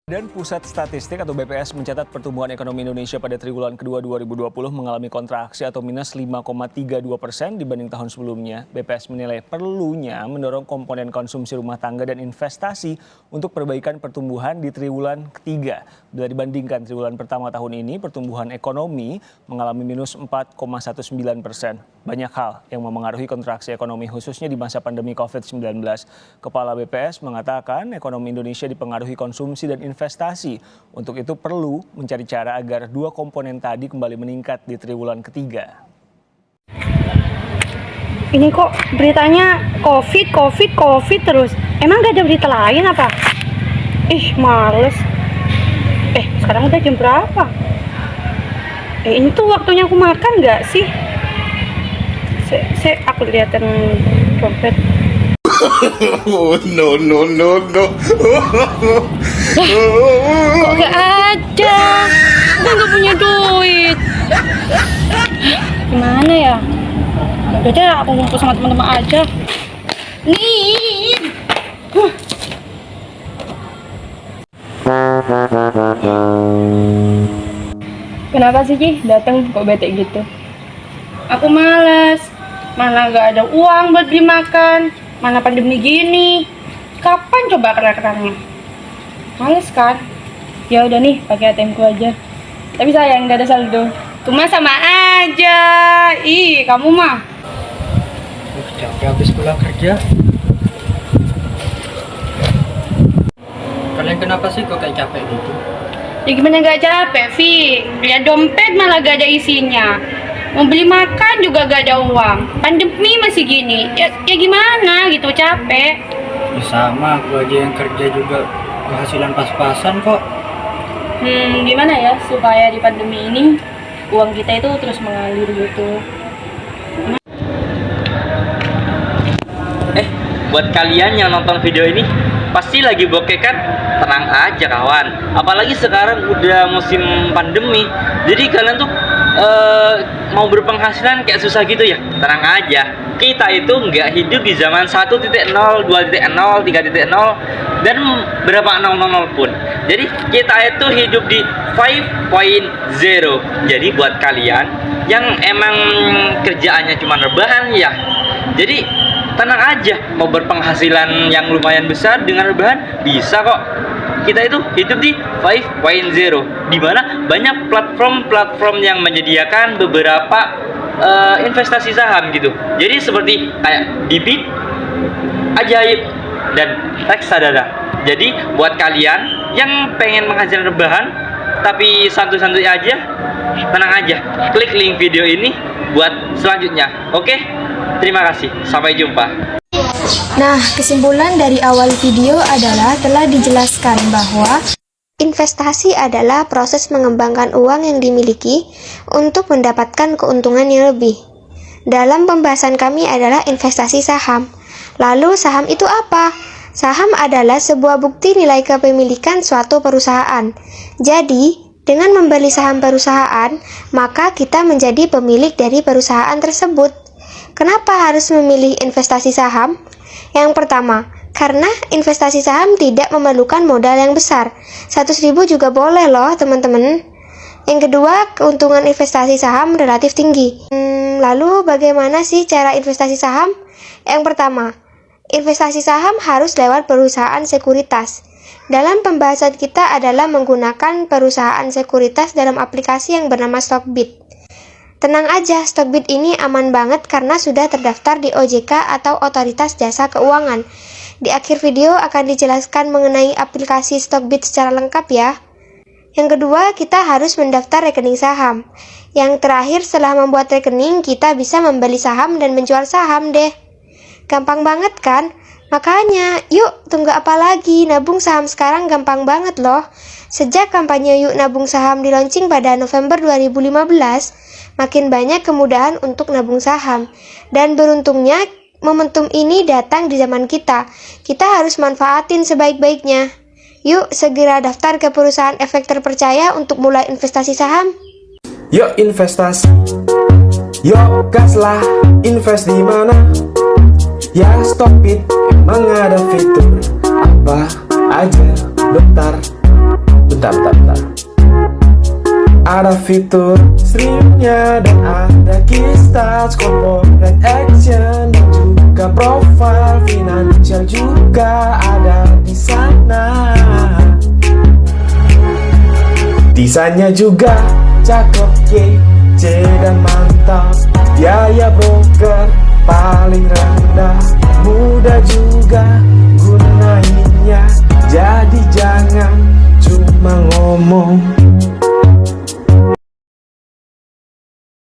Dan Pusat Statistik atau BPS mencatat pertumbuhan ekonomi Indonesia pada triwulan kedua 2020 mengalami kontraksi atau minus 5,32% dibanding tahun sebelumnya. BPS menilai perlunya mendorong komponen konsumsi rumah tangga dan investasi untuk perbaikan pertumbuhan di triwulan ketiga. Bila dibandingkan triwulan pertama tahun ini, pertumbuhan ekonomi mengalami minus 4,19%. Banyak hal yang memengaruhi kontraksi ekonomi khususnya di masa pandemi COVID-19. Kepala BPS mengatakan ekonomi Indonesia dipengaruhi konsumsi dan investasi. Untuk itu perlu mencari cara agar dua komponen tadi kembali meningkat di triwulan ketiga. Ini kok beritanya COVID terus. Emang gak ada berita lain apa? Ih, males. Sekarang udah jam berapa? Ini tuh waktunya aku makan gak sih? Aku liatin dompet. No. Kok gak ada? Aku gak punya duit. Gimana ya? Udah deh, aku ngumpul sama teman-teman aja. Nih. Kenapa sih Ci datang kok bete gitu? Aku malas. Mana gak ada uang buat beli makan. Mana pandemi gini. Kapan coba kelar-kelarnya? Males kan? Ya udah nih, pakai ATM ku aja. Tapi sayang nggak ada saldo. Cuma sama aja. Ih, kamu mah. Capek habis pulang kerja. Kalian kenapa sih kok kayak capek gitu? Ya gimana gak capek, Vi? Ya dompet malah gak ada isinya. Mau beli makan juga gak ada uang. Pandemi masih gini. Ya gimana gitu, capek. Ya sama, aku aja yang kerja juga penghasilan pas-pasan kok. Gimana ya supaya di pandemi ini uang kita itu terus mengalir gitu. Buat kalian yang nonton video ini pasti lagi bokeh kan? Tenang aja kawan, apalagi sekarang udah musim pandemi, jadi kalian tuh mau berpenghasilan kayak susah gitu ya. Tenang aja, kita itu nggak hidup di zaman 1.0, 2.0, 3.0 dan berapa 000 pun. Jadi kita itu hidup di 5.0. Jadi buat kalian yang emang kerjaannya cuma rebahan ya, jadi tenang aja, mau berpenghasilan yang lumayan besar dengan rebahan bisa kok. Kita itu hidup di 5.0, di mana banyak platform yang menyediakan beberapa investasi saham gitu. Jadi seperti kayak Bibit, Ajaib, dan Reksadana. Jadi buat kalian yang pengen menghasilkan rebahan tapi santuy-santuy aja, tenang aja, klik link video ini buat selanjutnya. Oke? Terima kasih, sampai jumpa. Nah, kesimpulan dari awal video adalah telah dijelaskan bahwa investasi adalah proses mengembangkan uang yang dimiliki untuk mendapatkan keuntungan yang lebih. Dalam pembahasan kami adalah investasi saham. Lalu saham itu apa? Saham adalah sebuah bukti nilai kepemilikan suatu perusahaan. Jadi, dengan membeli saham perusahaan, maka kita menjadi pemilik dari perusahaan tersebut. Kenapa harus memilih investasi saham? Yang pertama, karena investasi saham tidak memerlukan modal yang besar. 100.000 juga boleh loh teman-teman. Yang kedua, keuntungan investasi saham relatif tinggi. Lalu bagaimana sih cara investasi saham? Yang pertama, investasi saham harus lewat perusahaan sekuritas. Dalam pembahasan kita adalah menggunakan perusahaan sekuritas dalam aplikasi yang bernama Stockbit. Tenang aja, Stockbit ini aman banget karena sudah terdaftar di OJK atau Otoritas Jasa Keuangan. Di akhir video akan dijelaskan mengenai aplikasi Stockbit secara lengkap ya. Yang kedua, kita harus mendaftar rekening saham. Yang terakhir, setelah membuat rekening, kita bisa membeli saham dan menjual saham deh. Gampang banget kan? Makanya, yuk tunggu apa lagi? Nabung saham sekarang gampang banget loh. Sejak kampanye Yuk Nabung Saham dilaunching pada November 2015, makin banyak kemudahan untuk nabung saham. Dan beruntungnya, momentum ini datang di zaman kita. Kita harus manfaatin sebaik-baiknya. Yuk segera daftar ke perusahaan efek terpercaya untuk mulai investasi saham. Yuk investasi, yuk gaslah, invest di mana? Ya Stockbit, emang ada fitur apa aja? Bentar, Bentar. Ada fitur streamnya dan ada Keystats, corporate action dan juga profile finansial juga ada di sana. Desainnya juga cakep, kece dan mantap. Biaya broker paling rendah, mudah juga gunainnya. Jadi jangan cuma ngomong,